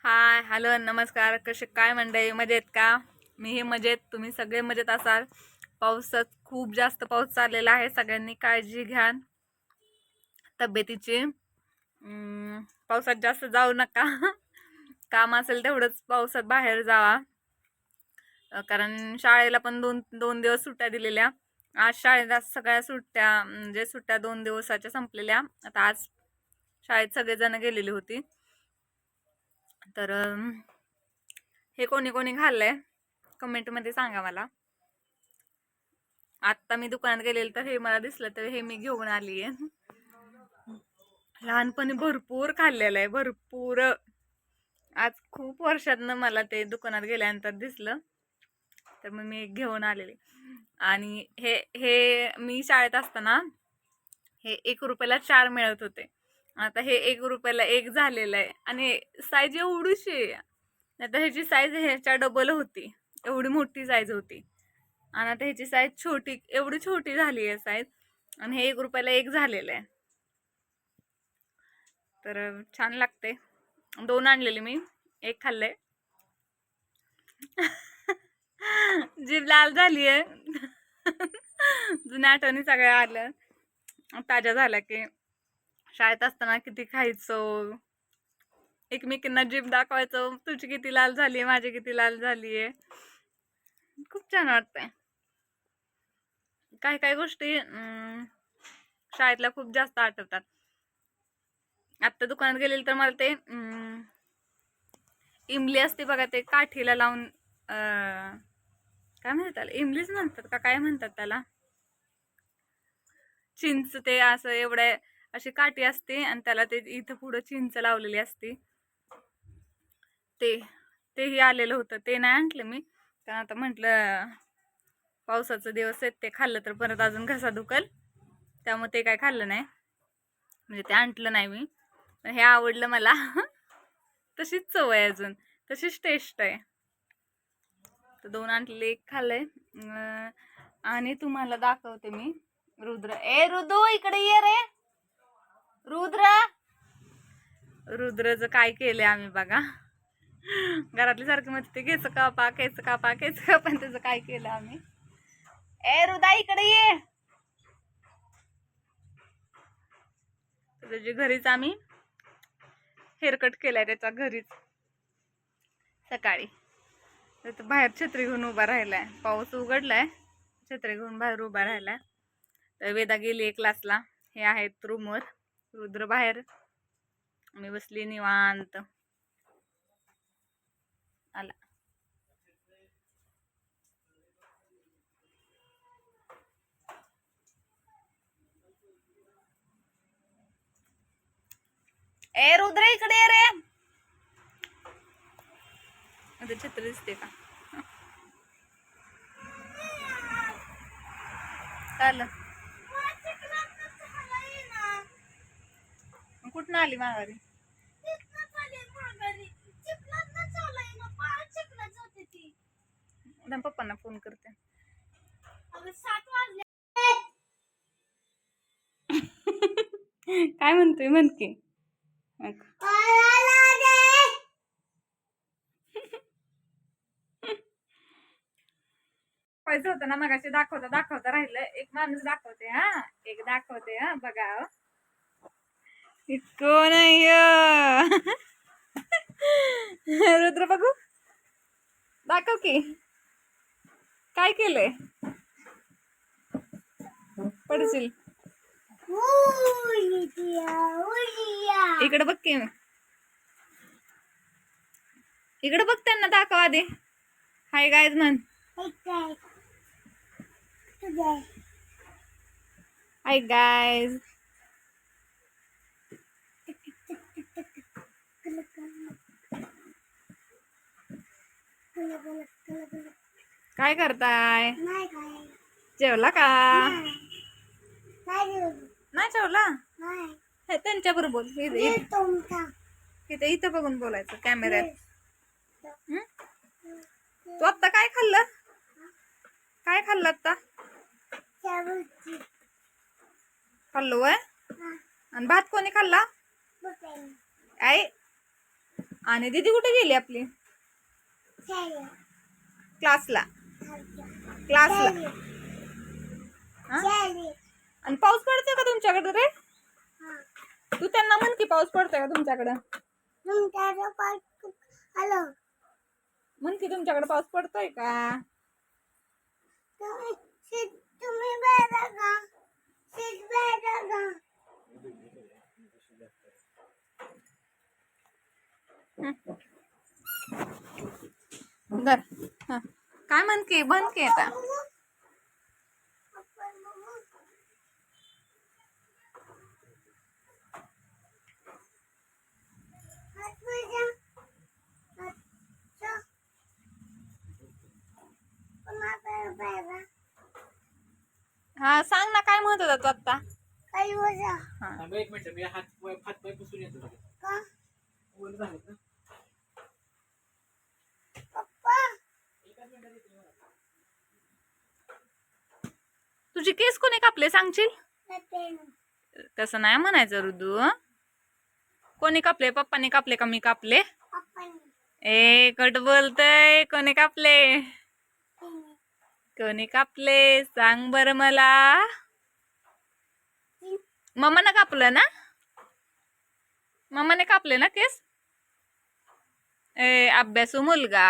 Hi hello नमस्कार. कसे काय मंडळी, मजेत का? मी हे मजेत, तुम्ही सगळे मजेत असाल. पावसात खूप जास्त पाऊस चाललेला आहे. सगळ्यांनी काळजी घ्या तब्येतीची. पावसात जास्त जाऊ नका. काम असेल तेवढंच पावसात बाहेर जावा. कारण शाळेला पण दोन दोन दिवस सुट्ट्या दिलेल्या. आज शाळेला सगळ्या सुट्ट्या म्हणजे सुट्ट्या 2 दिवसाच्या संपलेल्या. आता आज शाळेत सगळेजण गेलेली होती. तर हे कोणी कोणी खाल्लंय कमेंटमध्ये सांगा मला. आत्ता मी दुकानात गेलेले तर हे मला दिसलं तर हे मी घेऊन आली आहे. लहानपणी भरपूर खाल्लेलं आहे, भरपूर. आज खूप वर्षातनं मला ते दुकानात गेल्यानंतर दिसलं तर मग मी घेऊन आलेले. आणि हे हे मी शाळेत असताना हे 1 रुपयाला 4 मिळत होते. आता हे 1 रुपयाला 1 झालेलं आहे आणि साईज एवढीशी आहे. आता ह्याची साईज ह्याच्या डबल होती, एवढी मोठी साईज होती. आणि आता ह्याची साईज छोटी, एवढी छोटी झाली आहे साईज. आणि हे 1 रुपयाला 1 झालेलं आहे. तर छान लागते. 2 आणलेले मी, 1 खाल्लंय. जीभ लाल झाली आहे. जुन्या आठवणी सगळ्या आल्या ताज्या झाल्या की शाळेत असताना किती खायचो, एकमेकींना जीभ दाखवायचो, तुझी किती लाल झाली आहे, माझी किती लाल झाली आहे. खूप छान वाटतंय. काही काही गोष्टी शाळेतल्या खूप जास्त आठवतात. आत्ता दुकानात गेलेली तर मला ते इमली असते बघा, ते काठीला लावून काय म्हणतात त्याला, इमलीच म्हणतात का काय म्हणतात त्याला, चिंच. ते असं एवढ्या अशी काठी असते आणि त्याला ते इथं पुढं चिंच लावलेली असते. तेही आलेलं होतं. ते नाही आणलं मी कारण आता म्हटलं पावसाचा दिवस आहेत, ते खाल्लं तर परत अजून घसा दुखल, त्यामुळे ते काय खाल्लं नाही, म्हणजे ते आणलं नाही मी. पण हे आवडलं मला. तशीच चव आहे, अजून तशीच टेस्ट आहे. तर 2 आणलेले, 1 खाल्लंय. आणि तुम्हाला दाखवते मी रुद्र. रुद्र इकडे ये रे. रुद्रचं काय केलंय आम्ही बघा. घरातली सारखी म्हणते ते केस कापा केस कापा केस कापा, पण त्याचं काय केलं आम्ही. रुदा इकडे ये. त्याच्या घरीच आम्ही हेअरकट केलाय, त्याच्या घरीच सकाळी. तर बाहेर छत्री घेऊन उभा राहिलाय, पाऊस उघडलाय, छत्री घेऊन बाहेर उभा राहिलाय. तर वेदा गेली क्लासला, हे आहेत रूमवर, रुद्र बाहेर, मी बसली निवांत. आला रुद्र इकडे ये रे. आता छत्री दिसते का? चाल कुठं आली माघारी? पप्पांना फोन करते. काय म्हणतोय म्हण की. पाहिजे होतं ना मगाशी, दाखवता राहिलं. एक माणूस दाखवते, एक दाखवते, बघा कोण आहे. रुद्र बघू, दाखव की काय केलंय. पडशील. इकडे बघ की, इकडे बघ, त्यांना दाखव आधी. हाय गाईज म्हण. Hi guys. काय करताय? जेवला का? नाही जेवला. त्यांच्या बरोबर बोल, इथं बघून बोलायचं कॅमेऱ्यात. तू आता काय खाल्लं? काय खाल्लं आता? खाल्लो वय. आणि भात कोणी खाल्ला? आई. आणि दीदी कुठे गेली आपली? क्लासला. क्लासला. आणि पाऊस पडतोय का तुमच्याकडे रे? तू त्यांना म्हण की पाऊस पडतोय का तुमच्याकडे? म्हण की तुमच्याकडे पाऊस पडतोय का? बर. काय म्हण की बंद की आता. हा सांग ना काय म्हणत होता तू आता? एक मिनिट मी हात पाय पुसून येतो. तुझी केस कोणी कापले सांगशील? तसं नाही म्हणायचं रुदू. कोणी कापले? पप्पाने कापले का मी कापले? ए कट बोलतय. कोणी कापले? कोणी कापले सांग बर मला. मम्माने कापलं ना? मम्माने कापले ना केस? ए अभ्यासू मुलगा.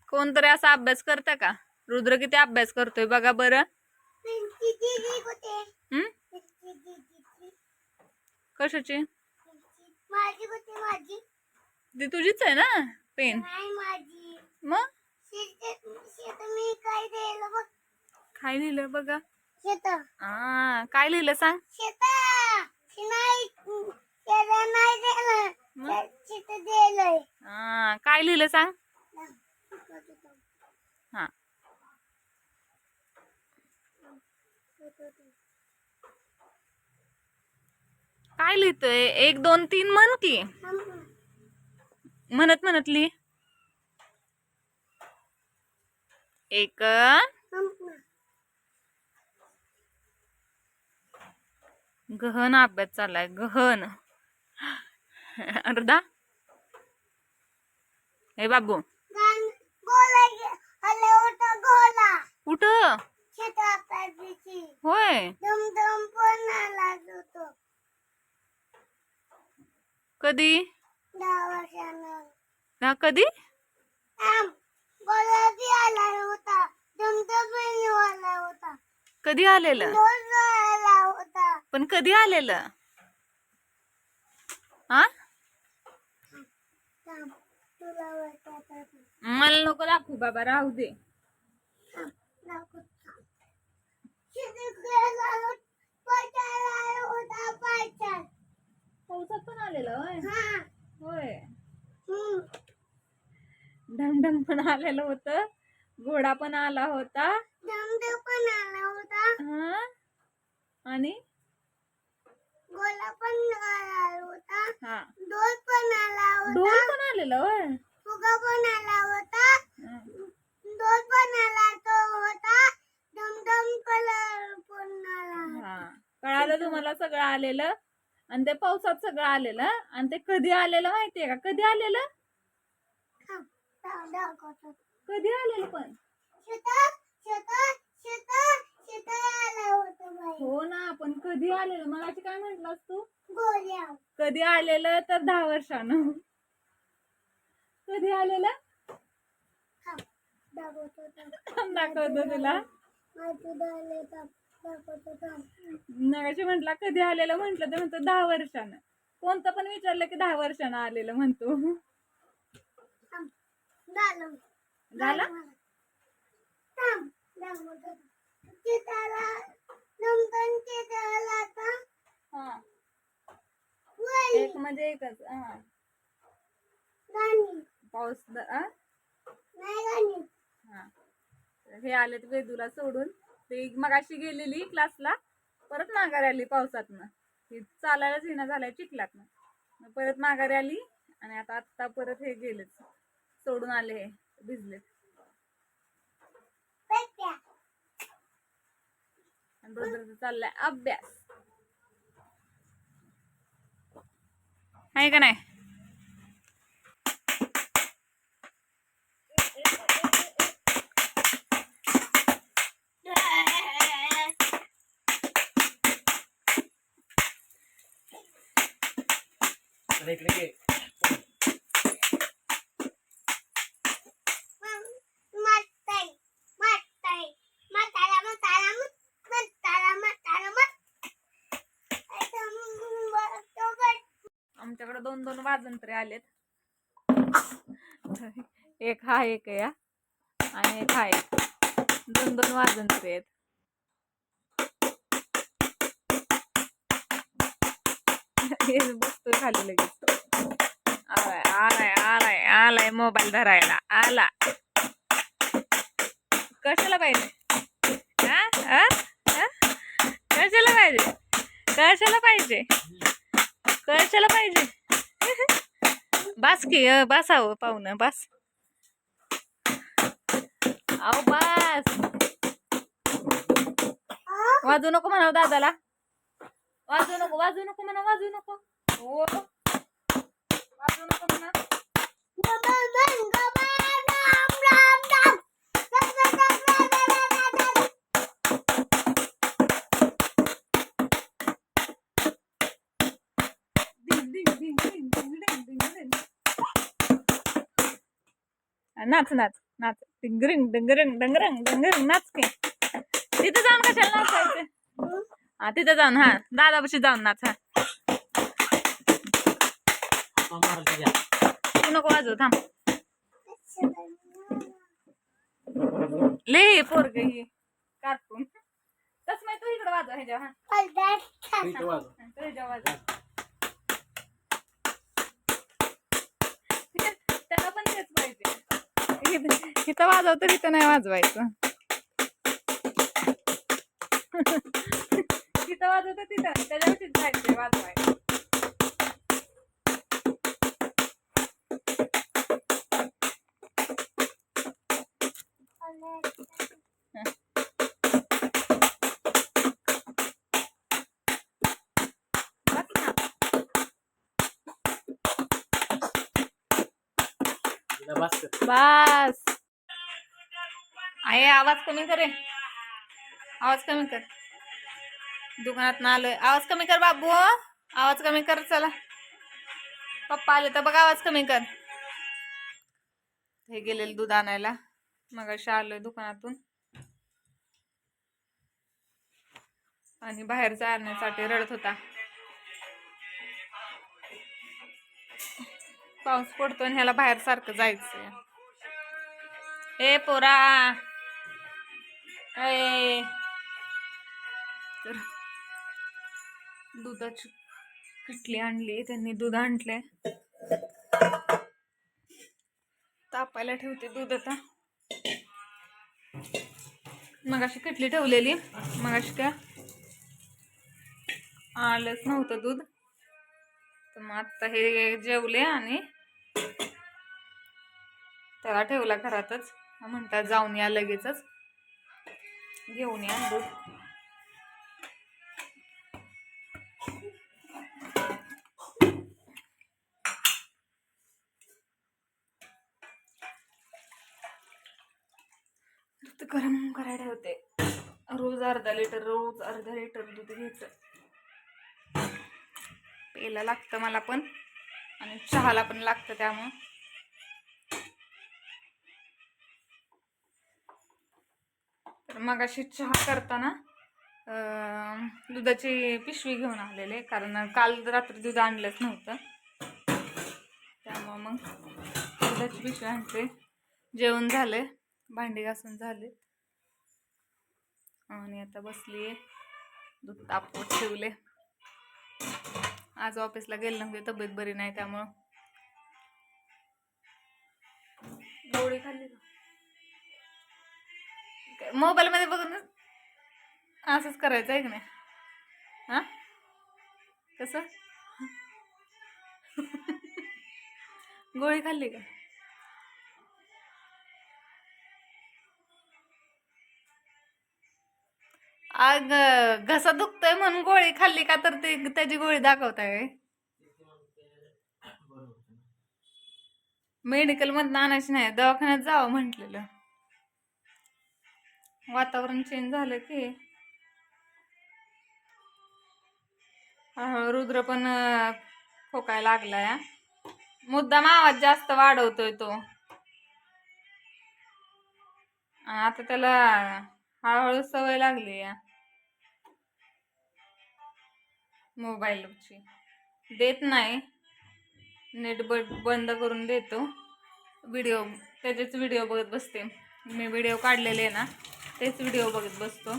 कोणतरी असा अभ्यास करता का? रुद्र किती अभ्यास करतोय बघा बरं. कशाची? ती तुझीच आहे ना पेन? मग काय लिहिलं बघा? काय लिहिलं सांग? काय लिहिलं सांग? हा काय लिहितोय? 1 2 3 म्हण की. म्हणत म्हणत लिही. 1 गहन अभ्यास चाललाय गहन. अर्धा हे बाबू कुठं? होय कधी? कधी? कधी आलेलं? पण कधी आलेलं? हा मला नको दाखवू बाबा राहू दे. पावसात पण आलेलं होय. ढमढम पण आलेलं होतं. घोडा पण आला होता. हा आणि हा ढोल पण आलेलं होय. कळालं तुम्हाला सगळं आलेलं. आणि ते पावसात सगळं आलेलं. आणि ते कधी आलेलं माहितीये का? कधी आलेलं? कधी आलेलं पण? हो ना पण कधी आलेलं? मगाशी काय म्हंटलास तू? कधी आलेलं तर 10 वर्षानं. कधी आलेलं? दाखवतो तुला. मगाशी म्हंटला कधी आलेलं म्हंटल तर म्हणतो 10 वर्षानं. कोणतं पण विचारलं की 10 वर्षानं आलेलं म्हणतो. झालं? एक म्हणजे एकच. पाऊस हे आले वेदूला सोडून. ते मगाशी गेलेली क्लासला परत माघारी आली पावसातनं. ती चालायलाच येणं झालंय चिखलातनं. परत माघारी आली आणि आता परत हे गेले सोडून आले हे भिजले. आणि रुद्रचा चाललाय अभ्यास. आहे का नाही? इकडे ये. आमच्याकडे 2-2 वाजंत्री आलेत. एक हा एक या आणि एक हा एक. 2-2 वाजंत्री आहेत. हे बसतोय खाली लगेच. आलाय आलाय आलाय आलाय मोबाईल धरायला आला. कशाला पाहिजे? हा? हा? हा? कशाला पाहिजे? कशाला पाहिजे? कशाला पाहिजे? बस की बसावं पाहुणं बस. अहो बस. वाजू नको म्हणाव दादाला. वाजू नको म्हणा वाजू नको. हो वाजू नको म्हणा. नाच नाच नाच डिंगरिंग डिंगरिंग डंगरंग डंगरंग नाच की. तिथं जाऊन कशाला नाचायचं? हा तिथं जाऊन हा दादापाशी जाऊन नाच. हा तू नको वाजव थांब. ले पोरग ही कार्टून. तस नाही तू इकडे वाजव ह्याच्या. हा ह्याच्या वाजव. त्याला पण तेच पाहिजे. इथं वाजव तर इथं नाही वाजवायचं. तिथं वाजवतं तिथं त्याच्यावरतीच जायचंय वाजवायचं. बस आहे. आवाज कमी करे. आवाज कमी कर. दुकानात ना आलोय. आवाज कमी कर बाबू. आवाज कमी कर. चला पप्पा आले तर बघ आवाज कमी कर. हे गेलेले दूध आणायला. मग अशी आलोय दुकानातून आणि बाहेर जाण्यासाठी रडत होता. पाऊस पडतो आणि ह्याला बाहेर सारखं जायचंय. ए पोरा ए तर दुधाची किटली आणली. त्यांनी दूध आणलंय. तापायला ठेवते दूध आता. मग अशी किटली ठेवलेली. मग अशी काय आलंच नव्हतं दूध. तर मग आता हे जेवले आणि त्याला ठेवला घरातच. म्हणतात जाऊन या लगेचच घेऊन या दूध. गरम करायला ठेवते. रोज अर्धा लिटर दूध घ्यायचं. प्यायला लागतं मला पण आणि चहाला पण लागतं. त्यामुळं तर मग अशी चहा करताना दुधाची पिशवी घेऊन आलेले. कारण काल रात्री दूध आणलंच नव्हतं. त्यामुळं मग दुधाची पिशवी आणते. जेवण झाले. भांडी घासून झाले आणि आता बसलीये. दूध तापवत ठेवले. आज ऑफिसला गेले नव्हते. तब्येत बरी नाही त्यामुळं. गोळी खाल्ली का? मोबाईल मध्ये बघून असंच करायचं आहे की नाही? हा कसं? गोळी खाल्ली का? आग घसा दुखतोय म्हणून गोळी खाल्ली का तर ते त्याची गोळी दाखवताय. मेडिकल मधनं आणायची नाही, दवाखान्यात जावं म्हटलेलं. वातावरण चेंज झालं की हळूहळू रुद्र पण खोकायला लागलाय. मुद्दाम आवाज जास्त वाढवतोय तो. आता त्याला हळूहळू सवय लागली या मोबाईलची. देत नाही, नेट बंद करून देतो. त्याचेच व्हिडिओ बघत बसते. मी व्हिडिओ काढलेले ना, तेच व्हिडिओ बघत बसतो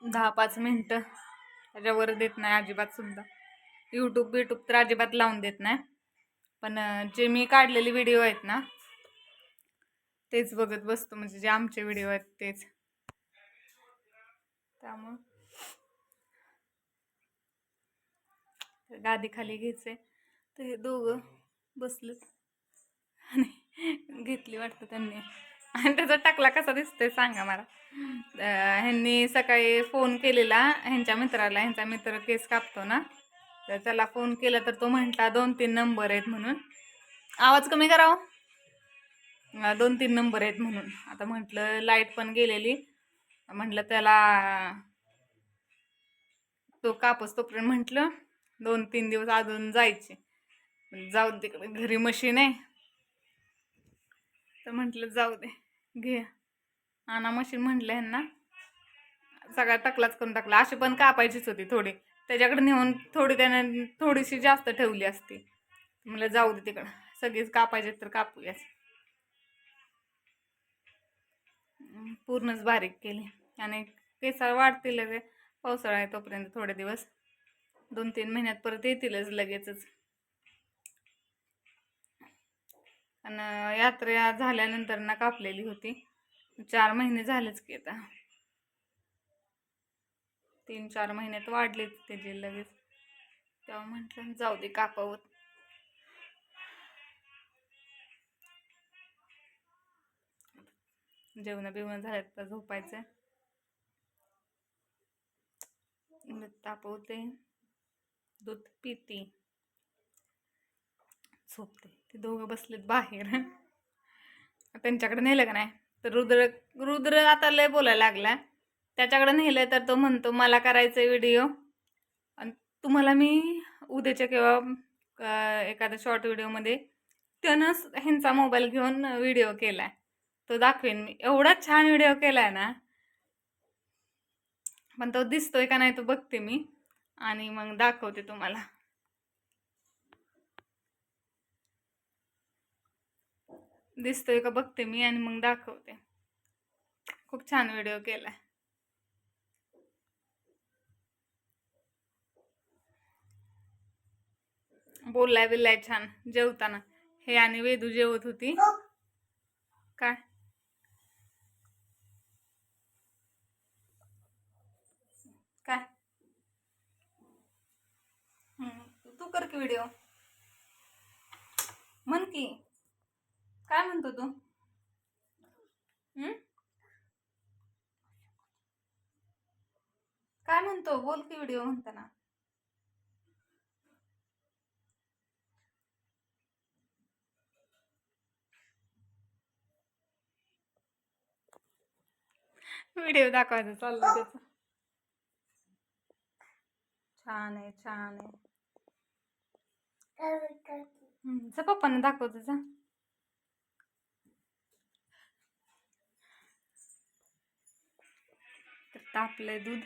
10-5 मिनिटं. त्याच्यावर देत नाही अजिबात सुद्धा. यूट्यूब तर अजिबात लावून देत नाही. पण जे मी काढलेले व्हिडिओ आहेत ना, तेच बघत बसतो. म्हणजे जे आमचे व्हिडिओ आहेत तेच. त्यामुळं गादी खाली घ्यायचे तर हे दोघं बसलेत आणि घेतली वाटतं त्यांनी. आणि त्याचा टाकला कसा दिसतोय सांगा मला. ह्यांनी सकाळी फोन केलेला ह्यांच्या मित्राला. ह्यांचा मित्र केस कापतो ना, तर त्याला फोन केला तर तो म्हटला 2-3 नंबर आहेत म्हणून. आवाज कमी करावं. 2-3 नंबर आहेत म्हणून. आता म्हटलं लाईट पण गेलेली, म्हटलं त्याला तो कापस तोपर्यंत म्हटलं 2-3 दिवस अजून जायचे. जाऊ दे, घरी मशीन आहे तर म्हटलं जाऊ दे, घे आणा मशीन. म्हटलं ह्यांना सगळा टकलाच करून टाकला. अशी पण कापायचीच होती थोडी, त्याच्याकडे नेऊन त्याने थोडीशी जास्त ठेवली असती. म्हटलं जाऊ दे तिकडं, सगळीच कापायचे तर कापूयाच. पूर्णच बारीक केली. आणि केसाळ वाढतील पावसाळा आहे तोपर्यंत थोडे दिवस. 2-3 महिन्यात परत येतीलच लगेचच. आणि यात्रा झाल्यानंतर ना कापलेली होती. 4 महिने झालेच की आता. 3-4 महिन्यात वाढले त्याचे लगेच. तेव्हा म्हटलं जाऊ दे कापावत. जेवण बिवणं झालं तर झोपायचं. तापवते, दूध पिते, झोपते. ते दोघं बसलेत बाहेर. त्यांच्याकडे नेलं का नाही तर रुद्र आता लय बोलायला लागला. त्याच्याकडे नेलं तर तो म्हणतो मला करायचं व्हिडिओ, आणि तुम्हाला मी उद्याच्या किंवा एखाद्या शॉर्ट व्हिडिओमध्ये त्यानं ह्यांचा मोबाईल घेऊन व्हिडिओ केलाय, तो दाखवेन मी. एवढा छान व्हिडिओ केलाय ना, पण तो दिसतोय का नाही तो बघते मी आणि मग दाखवते तुम्हाला. दिसतोय का बघते मी आणि मग दाखवते. खूप छान व्हिडिओ केलाय. बोललाय बिल्लाय छान जेवताना. हे आणि वेदू जेवत होती. काय काय तू कर की व्हिडिओ. म्हण की काय म्हणतो तू. काय म्हणतो बोल की व्हिडिओ म्हणताना. व्हिडिओ दाखवायचं चाललं त्याचं. छान आहे, छान आहे. पप्पांना दाखवतो जा. तर तापलंय दूध.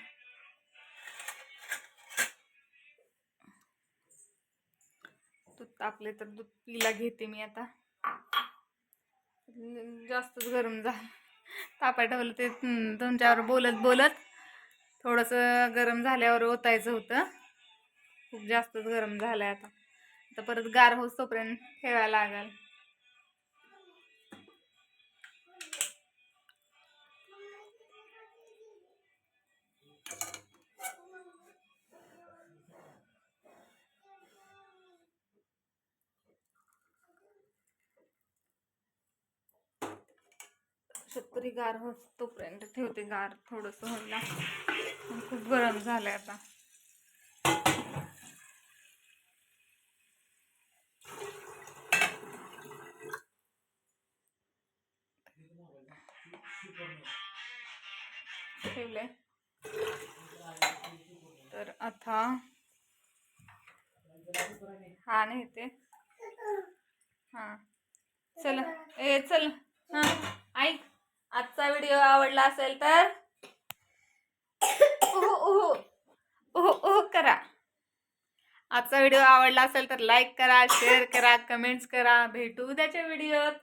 दूध तापले तर दूध पिला घेते मी आता. जास्तच गरम झालं. तापाय ठेवलं ते तुमच्यावर बोलत बोलत थोडंसं गरम झाल्यावर ओतायचं होतं. खूप जास्तच गरम झालंय आता. तर परत गार होस तोपर्यंत ठेवायला लागेल. तरी गार होत तोपर्यंत ठेवते. गार थोडंसं व्हायला. खूप गरम झालंय आता. ठेवले. तर आता हा नाही ते हा चल ए चल हा ऐक. आजचा व्हिडिओ आवडला असेल तर उहू उहू उहू उहू करा. आजचा व्हिडिओ आवडला असेल तर लाईक करा, शेअर करा, कमेंट्स करा. भेटू उद्याच्या व्हिडिओत.